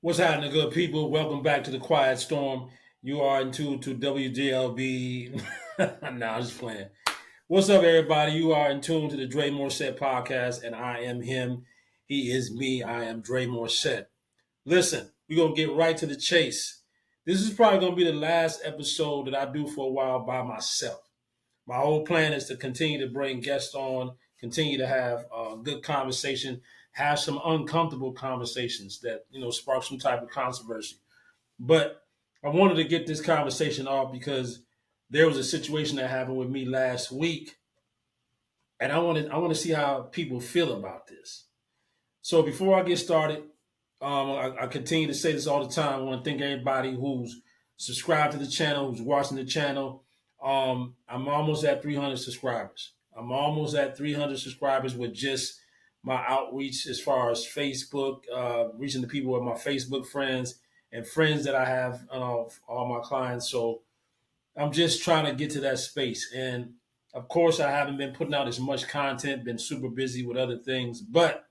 What's happening, good people? Welcome back to the Quiet Storm. You are in tune to WJLB. Nah, I'm just playing. What's up, everybody? You are in tune to the Dre Morset podcast, and I am him. He is me. I am Dre Morset. Listen, we're going to get right to the chase. This is probably going to be the last episode that I do for a while by myself. My whole plan is to continue to bring guests on, continue to have good conversation, have some uncomfortable conversations that spark some type of controversy. But I wanted to get this conversation off because there was a situation that happened with me last week, and I want to see how people feel about this. So before I get started, I continue to say this all the time. I want to thank everybody who's subscribed to the channel, who's watching the channel. I'm almost at 300 subscribers. I'm almost at 300 subscribers with just my outreach as far as Facebook, reaching the people with my Facebook friends and friends that I have, all my clients. So I'm just trying to get to that space. And of course, I haven't been putting out as much content, been super busy with other things, but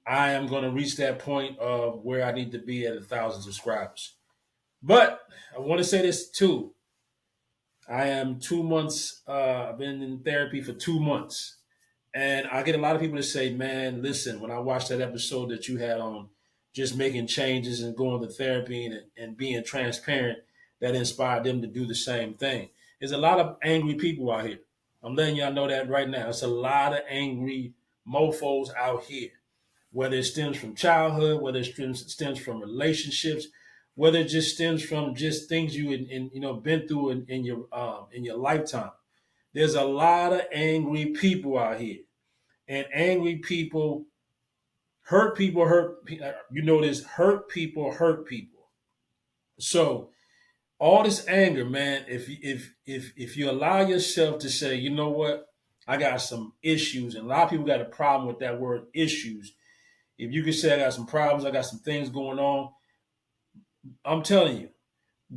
I am going to reach that point of where I need to be at 1,000 subscribers. But I want to say this too. I am 2 months. I've been in therapy for 2 months, and I get a lot of people to say, "Man, listen." When I watched that episode that you had on just making changes and going to therapy and being transparent, that inspired them to do the same thing. There's a lot of angry people out here. I'm letting y'all know that right now. It's a lot of angry mofo's out here, whether it stems from childhood, whether it stems from relationships, whether it just stems from just things you been through in your lifetime. There's a lot of angry people out here, and angry people hurt people. Hurt people hurt people. So all this anger, man. If you allow yourself to say, you know what, I got some issues, and a lot of people got a problem with that word issues. If you could say I got some problems, I got some things going on, I'm telling you,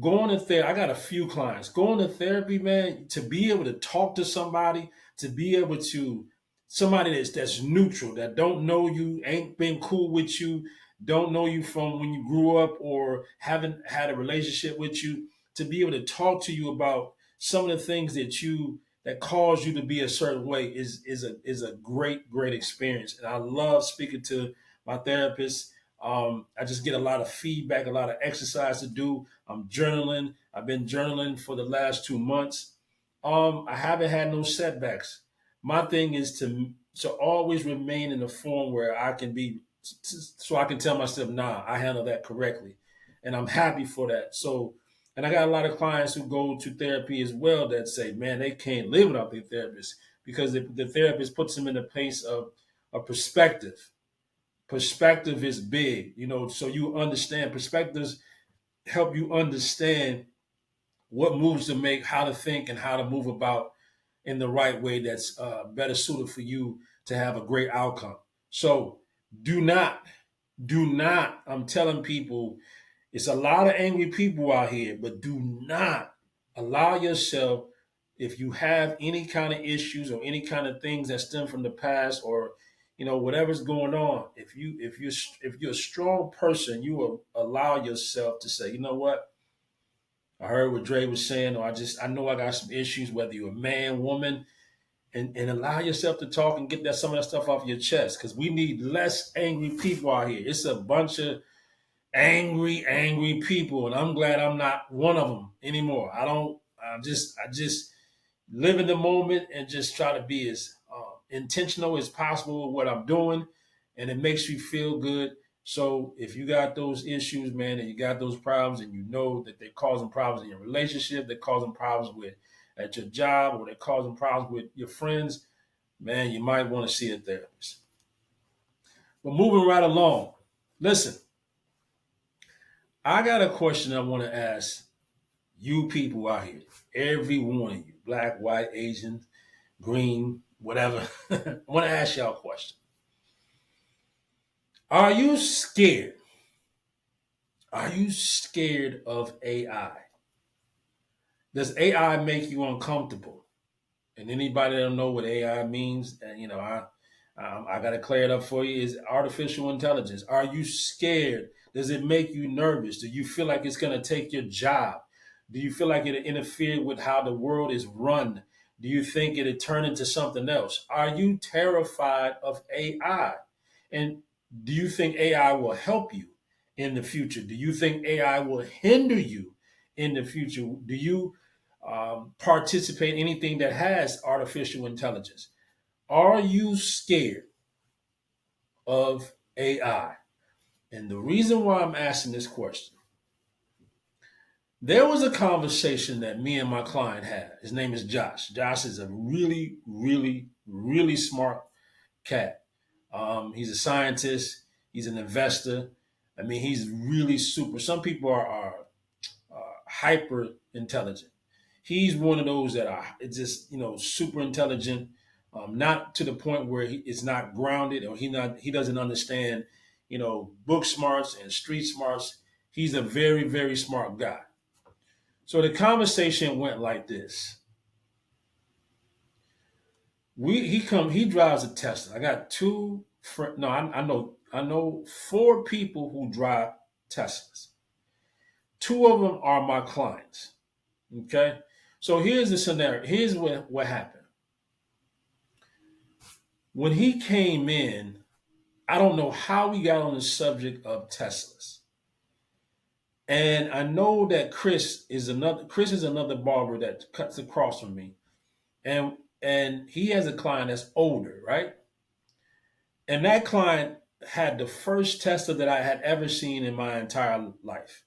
going to therapy, I got a few clients. Going to therapy, man, to be able to talk to somebody, to be able to somebody that's neutral, that don't know you, ain't been cool with you, don't know you from when you grew up or haven't had a relationship with you, to be able to talk to you about some of the things that cause you to be a certain way is a great experience. And I love speaking to my therapist. I just get a lot of feedback, a lot of exercise to do. I'm journaling. I've been journaling for the last 2 months. I haven't had no setbacks. My thing is to always remain in a form where I can be, so I can tell myself, nah, I handle that correctly, and I'm happy for that. So, and I got a lot of clients who go to therapy as well that say, man, they can't live without their therapist because the therapist puts them in a place of a perspective. Perspective is big, so you understand. Perspectives help you understand what moves to make, how to think, and how to move about in the right way that's better suited for you to have a great outcome. So do not, I'm telling people, it's a lot of angry people out here, but do not allow yourself, if you have any kind of issues or any kind of things that stem from the past, or whatever's going on, if you're a strong person, you will allow yourself to say, you know what, I heard what Dre was saying, or I know I got some issues, whether you're a man, woman, and allow yourself to talk and get some of that stuff off your chest, because we need less angry people out here. It's a bunch of angry people, and I'm glad I'm not one of them anymore. I just live in the moment and just try to be as intentional as possible with what I'm doing, and it makes you feel good. So if you got those issues, man, and you got those problems, and you know that they're causing problems in your relationship, they're causing problems with at your job, or they're causing problems with your friends, man, you might want to see a therapist. But moving right along, listen, I got a question I want to ask you people out here, every one of you, black, white, Asian, green, whatever. I want to ask y'all a question. Are you scared? Are you scared of AI? Does AI make you uncomfortable? And anybody that don't know what AI means, and I got to clear it up for you, is artificial intelligence. Are you scared? Does it make you nervous? Do you feel like it's going to take your job? Do you feel like it'll interfere with how the world is run? Do you think it'll turn into something else? Are you terrified of AI? And do you think AI will help you in the future? Do you think AI will hinder you in the future? Do you participate in anything that has artificial intelligence? Are you scared of AI? And the reason why I'm asking this question, there was a conversation that me and my client had. His name is Josh. Josh is a really, really, really smart cat. He's a scientist. He's an investor. I mean, he's really super. Some people are hyper intelligent. He's one of those that are just super intelligent, not to the point where it's not grounded or he doesn't understand book smarts and street smarts. He's a very very smart guy. So the conversation went like this. He drives a Tesla. I got two friends. No, I know four people who drive Teslas. Two of them are my clients. Okay. So here's the scenario. Here's what happened. When he came in, I don't know how we got on the subject of Teslas. And I know that Chris is another barber that cuts across from me. And he has a client that's older, right? And that client had the first Tesla that I had ever seen in my entire life.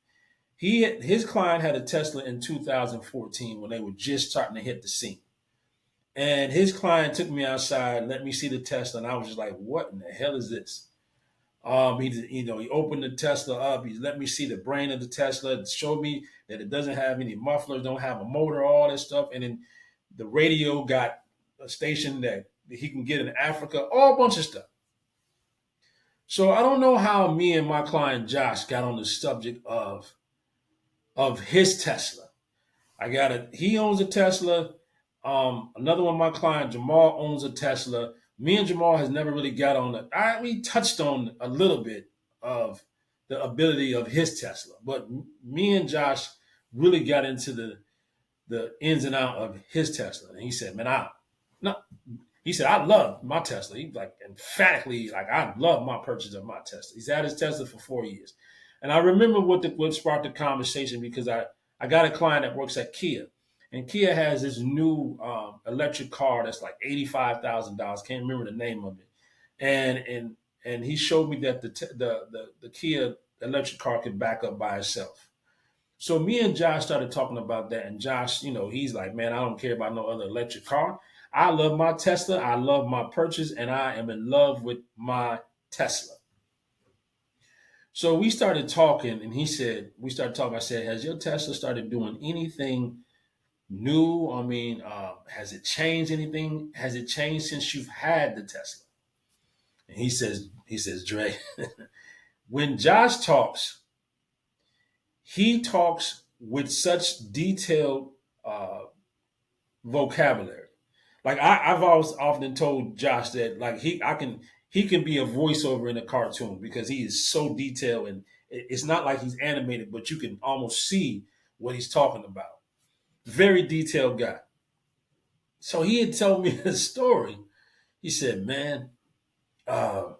His client had a Tesla in 2014 when they were just starting to hit the scene. And his client took me outside, let me see the Tesla, and I was just like, "What in the hell is this?" He opened the Tesla up. He let me see the brain of the Tesla. It showed me that it doesn't have any mufflers, don't have a motor, all this stuff. And then the radio got a station that he can get in Africa, all bunch of stuff. So I don't know how me and my client Josh got on the subject of his Tesla. He owns a Tesla. Another one, my client Jamal owns a Tesla. Me and Jamal has never really got on it. We touched on a little bit of the ability of his Tesla, but me and Josh really got into the ins and out of his Tesla. And he said, "Man, no." He said, "I love my Tesla." He like emphatically like, "I love my purchase of my Tesla." He's had his Tesla for 4 years, and I remember what sparked the conversation because I got a client that works at Kia. And Kia has this new electric car that's like $85,000. Can't remember the name of it. And he showed me that the Kia electric car could back up by itself. So me and Josh started talking about that. And Josh, he's like, "Man, I don't care about no other electric car. I love my Tesla. I love my purchase, and I am in love with my Tesla." So we started talking, and we started talking. I said, "Has your Tesla started doing anything new? I mean, has it changed anything? Has it changed since you've had the Tesla?" And he says, "Dre, when Josh talks, he talks with such detailed vocabulary. Like I've always often told Josh that like he can be a voiceover in a cartoon because he is so detailed and it's not like he's animated, but you can almost see what he's talking about. Very detailed guy." So he had told me a story. He said, "Man, uh,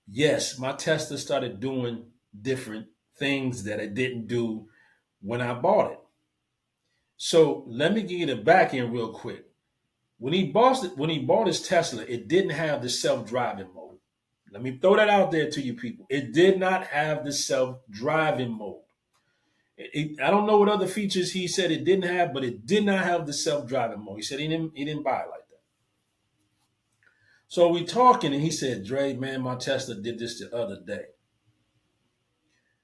yes, my Tesla started doing different things that it didn't do when I bought it." So let me give you the back end real quick. When he bought his Tesla, it didn't have the self-driving mode. Let me throw that out there to you people. It did not have the self-driving mode. I don't know what other features he said it didn't have, but it did not have the self-driving mode. He said he didn't buy it like that. So we talking, and he said, "Dre, man, my Tesla did this the other day."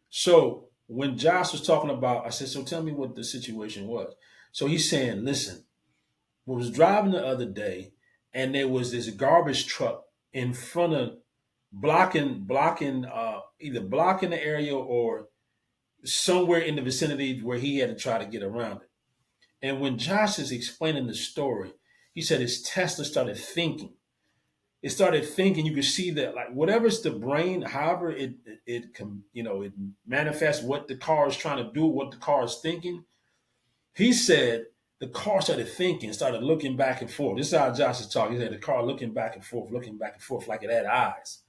So when Josh was talking about, I said, "So tell me what the situation was." So he's saying, "Listen, we was driving the other day, and there was this garbage truck in front of either blocking the area or somewhere in the vicinity where he had to try to get around it." And when Josh is explaining the story, he said his Tesla started thinking. it started thinking. You could see that, like, whatever's the brain, however it can, it manifests what the car is trying to do, what the car is thinking. He said the car started thinking, started looking back and forth. This is how Josh is talking. He said the car looking back and forth like it had eyes.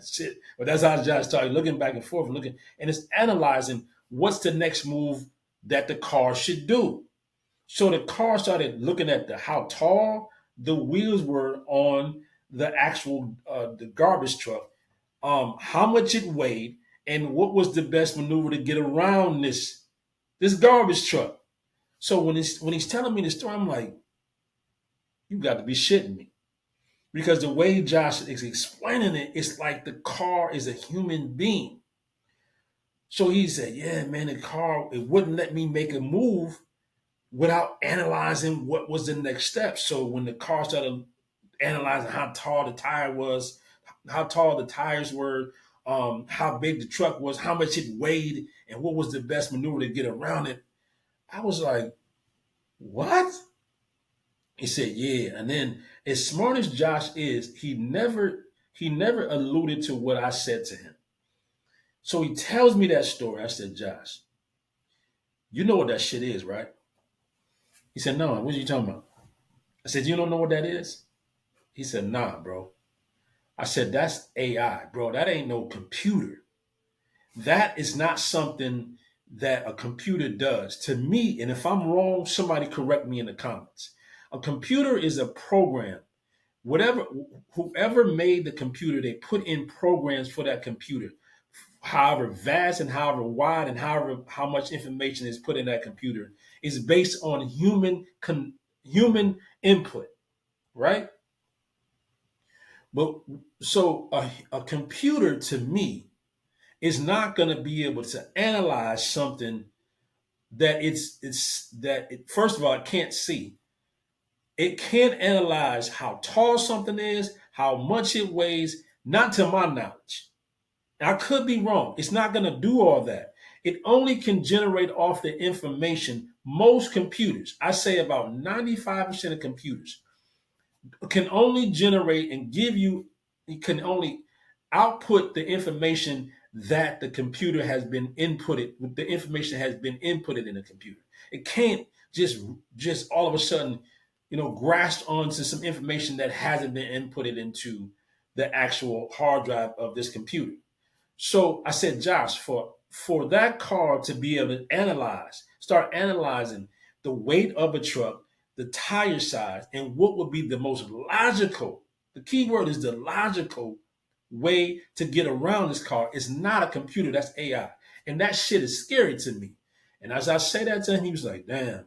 Shit. But that's how Josh started looking back and forth and looking, and it's analyzing what's the next move that the car should do. So the car started looking at how tall the wheels were on the actual the garbage truck, how much it weighed, and what was the best maneuver to get around this garbage truck. So when he's telling me the story, I'm like, you got to be shitting me. Because the way Josh is explaining it, it's like the car is a human being. So he said, yeah, man, the car, it wouldn't let me make a move without analyzing what was the next step. So when the car started analyzing how tall the tire was, how tall the tires were, how big the truck was, how much it weighed, and what was the best maneuver to get around it, I was like, what? He said, yeah. And then, as smart as Josh is, he never alluded to what I said to him. So he tells me that story. I said, Josh, you know what that shit is, right? He said, no, what are you talking about? I said, you don't know what that is? He said, nah, bro. I said, that's AI, bro. That ain't no computer. That is not something that a computer does. To me, and if I'm wrong, somebody correct me in the comments. A computer is a program. Whatever, whoever made the computer, they put in programs for that computer. However vast and however wide and however how much information is put in that computer is based on human input, right? But so a computer to me is not going to be able to analyze something that first of all, it can't see. It can't analyze how tall something is, how much it weighs, not to my knowledge. I could be wrong. It's not going to do all that. It only can generate off the information. Most computers, I say about 95% of computers, can only generate and give you, it can only output the information that the computer has been inputted, the information has been inputted in the computer. It can't just all of a sudden, grasp onto some information that hasn't been inputted into the actual hard drive of this computer. So I said, Josh, for that car to be able to start analyzing the weight of a truck, the tire size, and what would be the most logical, the key word is the logical way to get around this car is not a computer, that's AI. And that shit is scary to me. And as I say that to him, he was like, damn,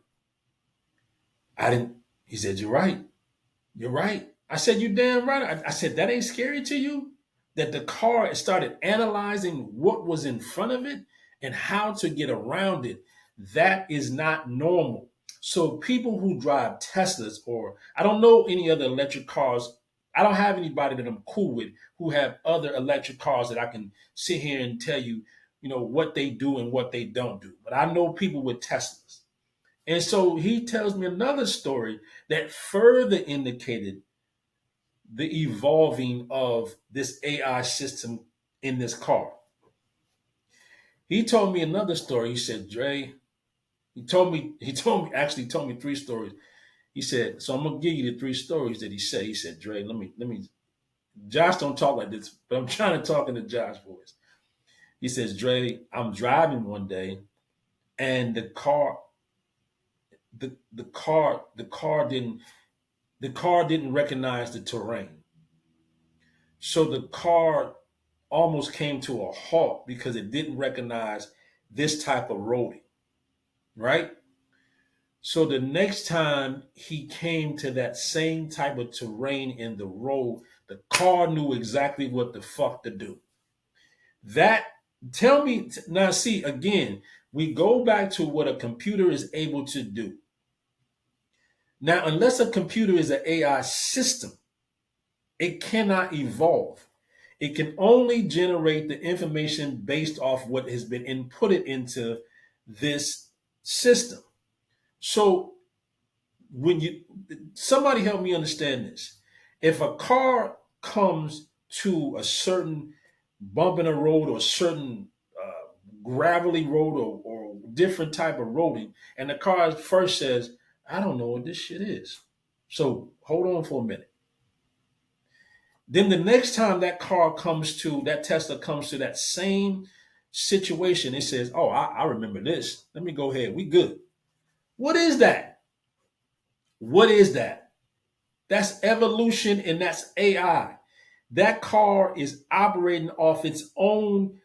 I didn't, he said, you're right. You're right. I said, you damn right. I said, that ain't scary to you? That the car started analyzing what was in front of it and how to get around it. That is not normal. So people who drive Teslas, or I don't know any other electric cars. I don't have anybody that I'm cool with who have other electric cars that I can sit here and tell you, what they do and what they don't do. But I know people with Teslas. And so he tells me another story that further indicated the evolving of this AI system in this car. He told me another story. He said, Dre, actually told me three stories. He said, so I'm gonna give you the three stories that he said. He said, Dre, let me Josh don't talk like this, but I'm trying to talk in the Josh voice. He says, Dre, I'm driving one day and the car didn't recognize the terrain. So the car almost came to a halt because it didn't recognize this type of roading, right? So the next time he came to that same type of terrain in the road, the car knew exactly what the fuck to do. That tell me now. See again, we go back to what a computer is able to do. Now, unless a computer is an AI system, it cannot evolve. It can only generate the information based off what has been inputted into this system. So when somebody help me understand this. If a car comes to a certain bump in the road or certain gravelly road or different type of roading, and the car first says, I don't know what this shit is. So hold on for a minute. Then the next time that Tesla comes to that same situation, it says, oh, I remember this. Let me go ahead. We good. What is that? What is that? That's evolution and that's AI. That car is operating off its own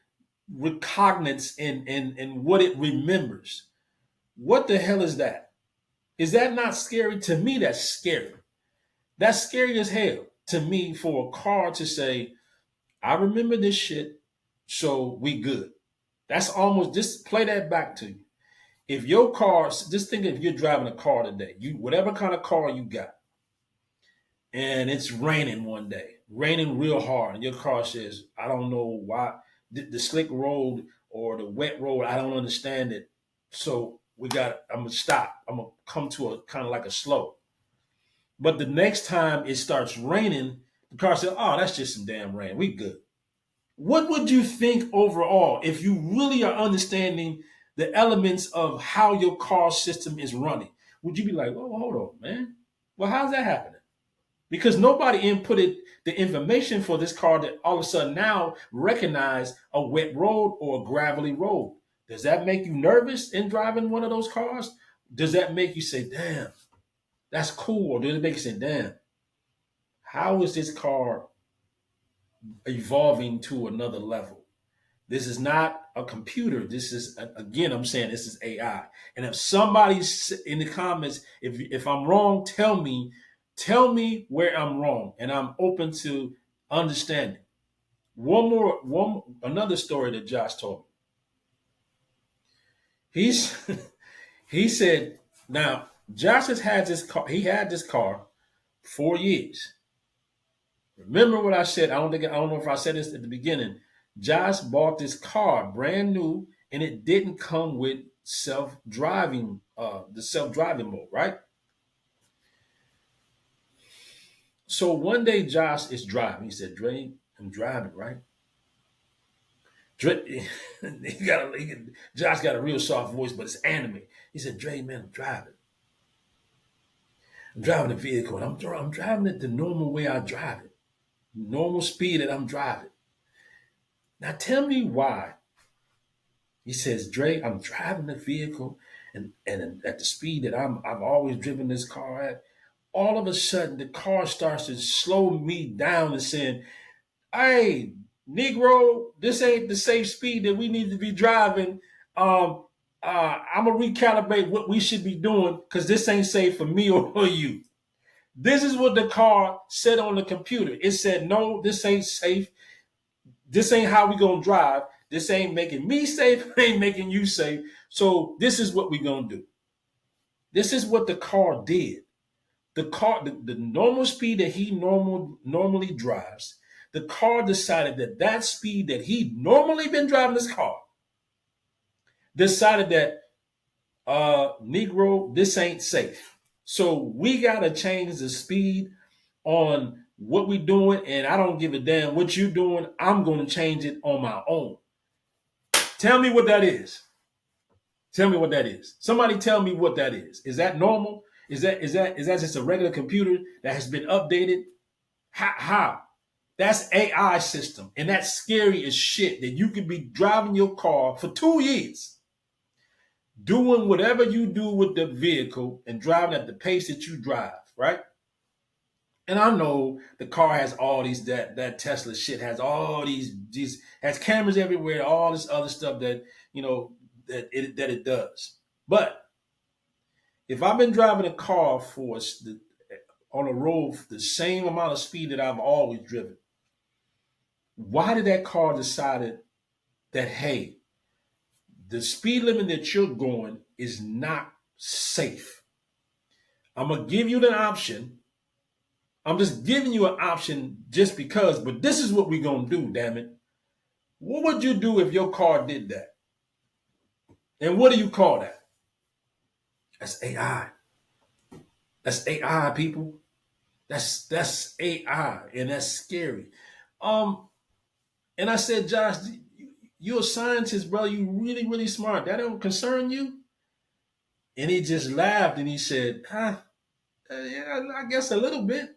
recognizance and what it remembers. What the hell is that? Is that not scary? To me, that's scary. That's scary as hell to me for a car to say, I remember this shit, so we good. That's almost, just play that back to you. If your car, just think if you're driving a car today, you whatever kind of car you got, and it's raining one day, raining real hard, and your car says, I don't know why, the slick road or the wet road, I don't understand it. So I'm gonna stop. I'm gonna come to a kind of like a slow. But the next time it starts raining, the car says, oh, that's just some damn rain. We good. What would you think overall if you really are understanding the elements of how your car system is running? Would you be like, oh, hold on, man? Well, how's that happening? Because nobody inputted the information for this car that all of a sudden now recognize a wet road or a gravelly road. Does that make you nervous in driving one of those cars? Does that make you say, damn, that's cool? Or does it make you say, damn, how is this car evolving to another level? This is not a computer. This is, again, I'm saying this is AI. And if somebody's in the comments, if I'm wrong, tell me where I'm wrong, and I'm open to understanding. Another story that Josh told me. He's he said, now Josh has had this car. He had this car 4 years. Remember what I said? I don't know if I said this at the beginning. Josh bought this car brand new, and it didn't come with self-driving, the self-driving mode, right? So one day Josh is driving. He said, Dre, I'm driving, right? Dre, Josh got a real soft voice, but it's anime. He said, Dre, man, I'm driving. I'm driving a vehicle, and I'm driving it the normal way I drive it, normal speed that I'm driving. Now tell me why. He says, Dre, I'm driving the vehicle, and at the speed that I've always driven this car at. All of a sudden, the car starts to slow me down and saying, hey, Negro, this ain't the safe speed that we need to be driving. I'm gonna recalibrate what we should be doing because this ain't safe for me or you. This is what the car said on the computer. It said, no, this ain't safe. This ain't how we gonna drive. This ain't making me safe. Ain't making you safe. So this is what we gonna do. This is what the car did. The normal speed that he normally drives, the car decided that speed that he normally been driving this car, decided that Negro, this ain't safe. So we gotta change the speed on what we doing, and I don't give a damn what you doing. I'm gonna change it on my own. Tell me what that is. Tell me what that is. Somebody tell me what that is. Is that normal? Is that just a regular computer that has been updated? How? That's AI system, and that's scary as shit. That you could be driving your car for 2 years, doing whatever you do with the vehicle, and driving at the pace that you drive, right? And I know the car has all these that Tesla shit has all these has cameras everywhere, all this other stuff that it does. But if I've been driving a car on a road the same amount of speed that I've always driven, why did that car decided that, hey, the speed limit that you're going is not safe? I'm gonna give you the option. I'm just giving you an option just because, but this is what we're gonna do, damn it. What would you do if your car did that? And what do you call that? That's AI. That's AI, people. That's AI, and that's scary. Um, and I said, Josh, you're a scientist, bro. You really, really smart. That don't concern you? And he just laughed and he said, huh? Yeah, I guess a little bit.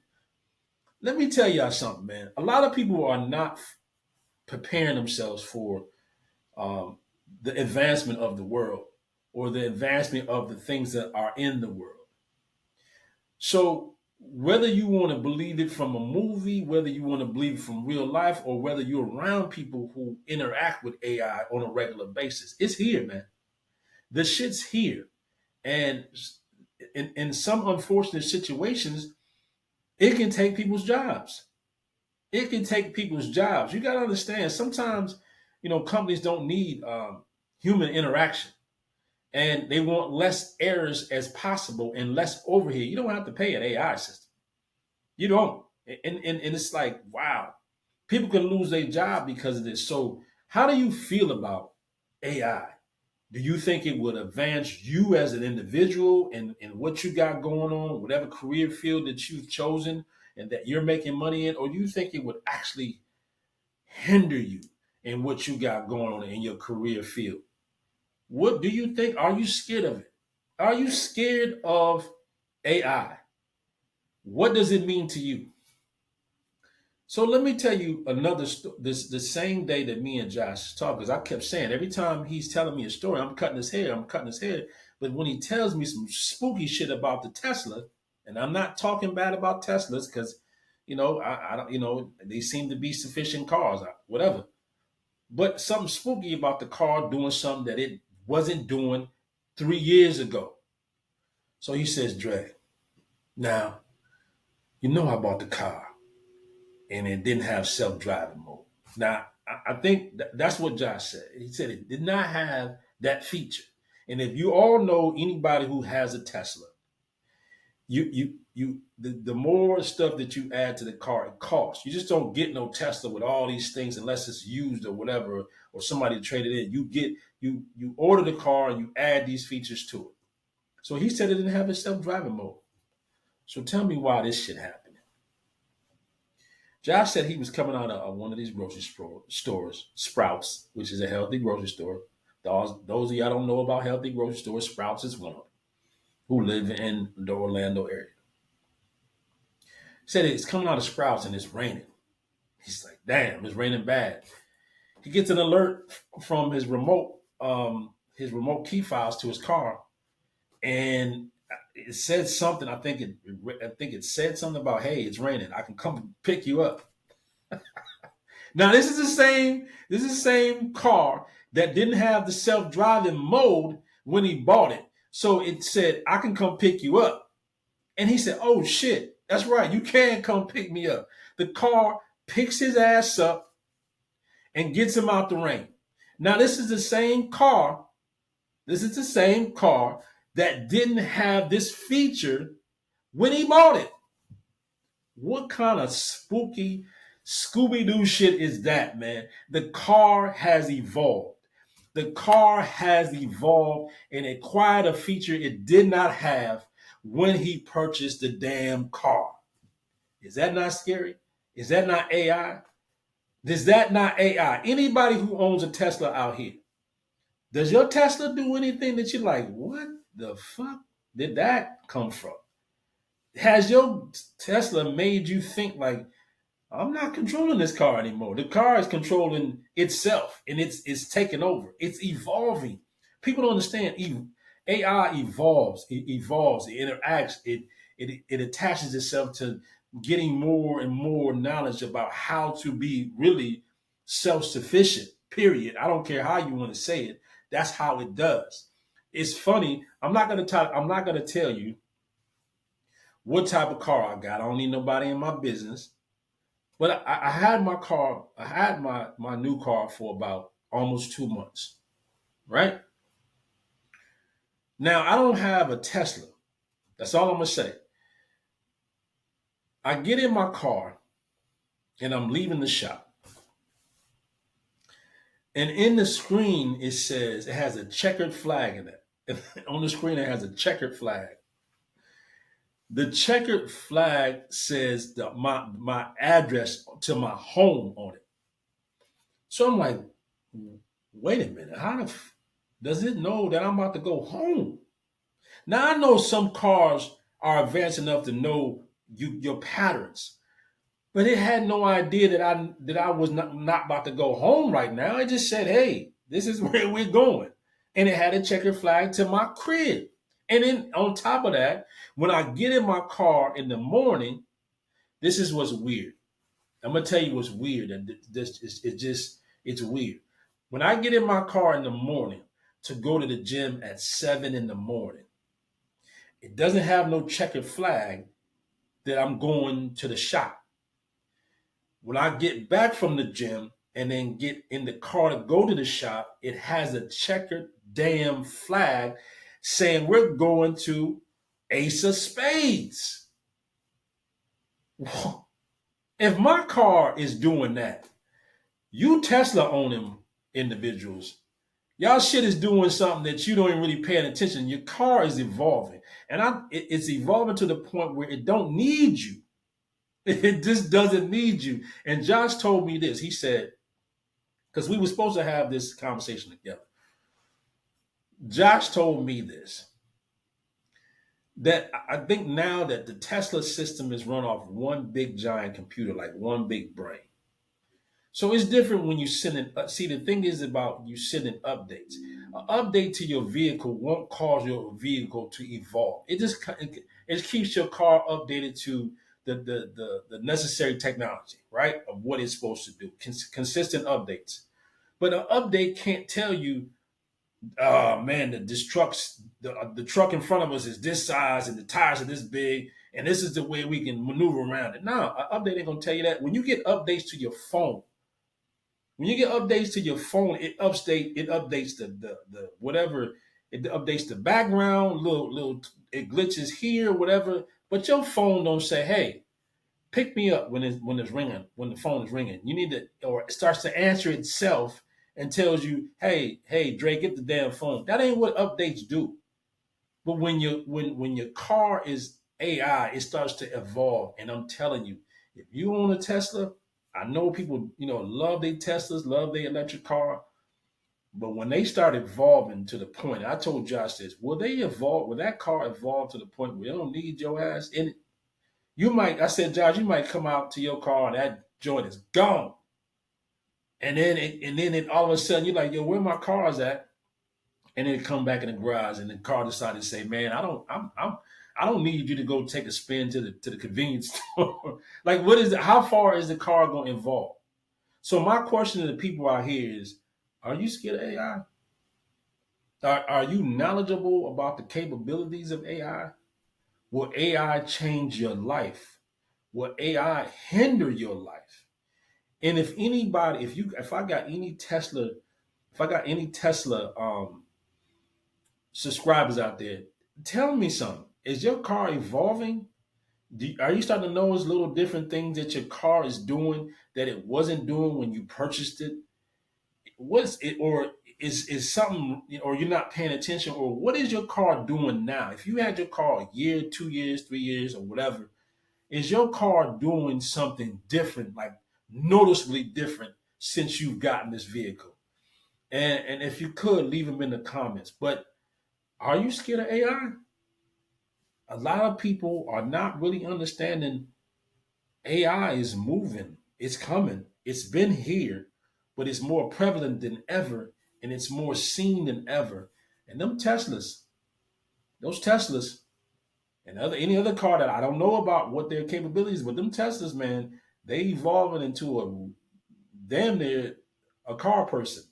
Let me tell y'all something, man. A lot of people are not preparing themselves for um, the advancement of the world or the advancement of the things that are in the world. So whether you want to believe it from a movie, whether you want to believe it from real life, or whether you're around people who interact with AI on a regular basis, it's here, man. The shit's here. And in some unfortunate situations, it can take people's jobs. It can take people's jobs. You got to understand, sometimes, companies don't need human interaction, and they want less errors as possible and less overhead. You don't have to pay an AI system. You don't. And it's like, wow, people can lose their job because of this. So, how do you feel about AI? Do you think it would advance you as an individual and what you got going on, whatever career field that you've chosen and that you're making money in? Or do you think it would actually hinder you in what you got going on in your career field? What do you think? Are you scared of it? Are you scared of AI? What does it mean to you? So let me tell you another this the same day that me and Josh talked, because I kept saying every time he's telling me a story, I'm cutting his hair, I'm cutting his hair. But when he tells me some spooky shit about the Tesla, and I'm not talking bad about Teslas because, I don't, they seem to be sufficient cars, whatever. But something spooky about the car doing something that it wasn't doing 3 years ago. So he says, Dre, now, I bought the car and it didn't have self-driving mode. Now, I think that's what Josh said. He said it did not have that feature. And if you all know anybody who has a Tesla, the more stuff that you add to the car, it costs. You just don't get no Tesla with all these things unless it's used or whatever, or somebody traded it in. You order the car and you add these features to it. So he said it didn't have a self-driving mode. So tell me why this shit happened. Josh said he was coming out of one of these grocery stores, Sprouts, which is a healthy grocery store. Those of y'all don't know about healthy grocery stores, Sprouts is one of them, who live in the Orlando area. He said it's coming out of Sprouts and it's raining. He's like, damn, it's raining bad. He gets an alert from his remote key files to his car, and it said something. I think it said something about, hey, it's raining. I can come pick you up. Now this is the same car that didn't have the self-driving mode when he bought it. So it said, I can come pick you up. And he said, oh shit, that's right, you can come pick me up. The car picks his ass up and gets him out the rain. Now this is the same car that didn't have this feature when he bought it. What kind of spooky Scooby Doo shit is that, man? The car has evolved. The car has evolved and acquired a feature it did not have when he purchased the damn car. Is that not scary? Is that not AI? Is that not AI? Anybody who owns a Tesla out here, does your Tesla do anything that you're like, what the fuck did that come from? Has your Tesla made you think like, I'm not controlling this car anymore. The car is controlling itself and it's taking over. It's evolving. People don't understand. AI evolves. It evolves. It interacts. It attaches itself to getting more and more knowledge about how to be really self-sufficient. Period. I don't care how you want to say it. That's how it does. It's funny. I'm not gonna tell you what type of car I got. I don't need nobody in my business. But I had my car, I had my new car for about almost 2 months, right? Now I don't have a Tesla. That's all I'm gonna say. I get in my car and I'm leaving the shop. And in the screen it says it has a checkered flag in it. On the screen it has a checkered flag. The checkered flag says my address to my home on it. So I'm like, wait a minute, does it know that I'm about to go home? Now I know some cars are advanced enough to know your patterns, but it had no idea that I was not about to go home right now. It just said, "Hey, this is where we're going," and it had a checkered flag to my crib. And then on top of that, when I get in my car in the morning, this is what's weird. I'm gonna tell you what's weird, and this is it's weird. When I get in my car in the morning to go to the gym at 7 in the morning, it doesn't have no checkered flag that I'm going to the shop. When I get back from the gym and then get in the car to go to the shop, it has a checkered damn flag saying we're going to Ace of Spades. If my car is doing that, you Tesla owning individuals, y'all shit is doing something that you don't even really paying attention. Your car is evolving, and it's evolving to the point where it don't need you. It just doesn't need you. And Josh told me this. He said, because we were supposed to have this conversation together. Josh told me this, that I think now that the Tesla system is run off one big giant computer, like one big brain. So it's different when you send in. See, the thing is about you sending updates. An update to your vehicle won't cause your vehicle to evolve. It keeps your car updated to the necessary technology, right, of what it's supposed to do. Consistent updates. But an update can't tell you, oh man, the truck in front of us is this size and the tires are this big and this is the way we can maneuver around it. No, an update ain't gonna tell you that. When you get updates to your phone, it updates the whatever, it updates the background, little it glitches here, whatever. But your phone don't say, hey, pick me up when it's ringing, when the phone is ringing. You need to, or it starts to answer itself and tells you, hey, Dre, get the damn phone. That ain't what updates do. But when your car is AI, it starts to evolve. And I'm telling you, if you own a Tesla, I know people, love their Teslas, love their electric car. But when they start evolving to the point, I told Josh this, will that car evolve to the point where they don't need your ass in it? I said, Josh, you might come out to your car and that joint is gone. And then all of a sudden you're like, yo, where my car's at? And then it come back in the garage and the car decided to say, man, I don't need you to go take a spin to the convenience store. Like, how far is the car going to evolve? So my question to the people out here is, are you scared of AI? Are you knowledgeable about the capabilities of AI? Will AI change your life? Will AI hinder your life? And if I got any Tesla subscribers out there, tell me something. Is your car evolving? Are you starting to notice little different things that your car is doing that it wasn't doing when you purchased it? What's it, or is something, or you're not paying attention, or what is your car doing now? If you had your car a year, 2 years, 3 years, or whatever, is your car doing something different, like noticeably different since you've gotten this vehicle? And if you could, leave them in the comments. But are you scared of AI? A lot of people are not really understanding AI is moving. It's coming. It's been here, but it's more prevalent than ever, and it's more seen than ever. And those Teslas, and any other car that I don't know about what their capabilities, but them Teslas, man, they evolving into a damn near a car person.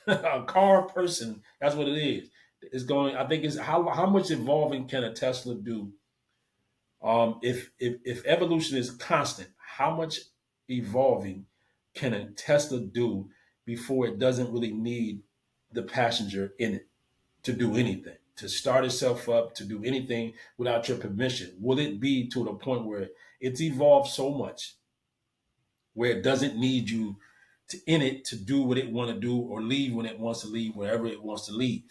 A car person. That's what it is. It's going. I think it's how much evolving can a Tesla do? If evolution is constant, how much evolving can a Tesla do before it doesn't really need the passenger in it to do anything, to start itself up, to do anything without your permission? Will it be to the point where it's evolved so much where it doesn't need you in it to do what it want to do or leave when it wants to leave, wherever it wants to leave?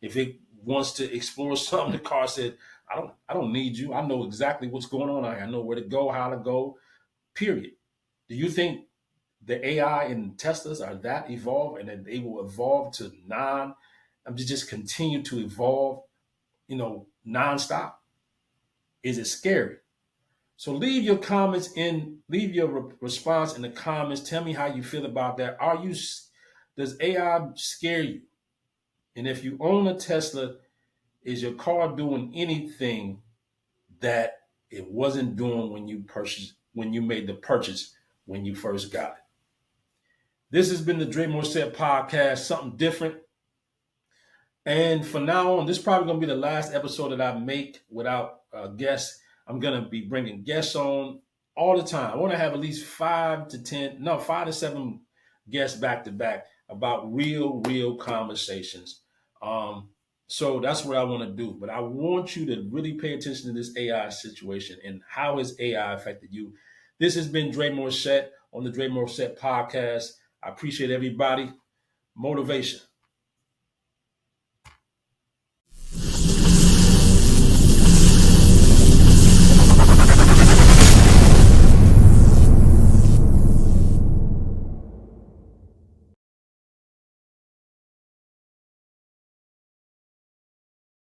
If it wants to explore something, the car said, I don't need you. I know exactly what's going on. I know where to go, how to go, period. Do you think the AI in Teslas are that evolved and that they will evolve to just continue to evolve, nonstop? Is it scary? So leave your response in the comments. Tell me how you feel about that. Does AI scare you? And if you own a Tesla, is your car doing anything that it wasn't doing when you made the purchase, when you first got it? This has been the Dre Morset podcast, something different. And from now on, this is probably going to be the last episode that I make without guests. I'm going to be bringing guests on all the time. I want to have at least 5 to 7 guests back to back about real conversations. So that's what I want to do. But I want you to really pay attention to this AI situation and how has AI affected you. This has been Dre Morset on the Dre Morset podcast. I appreciate everybody. Motivation.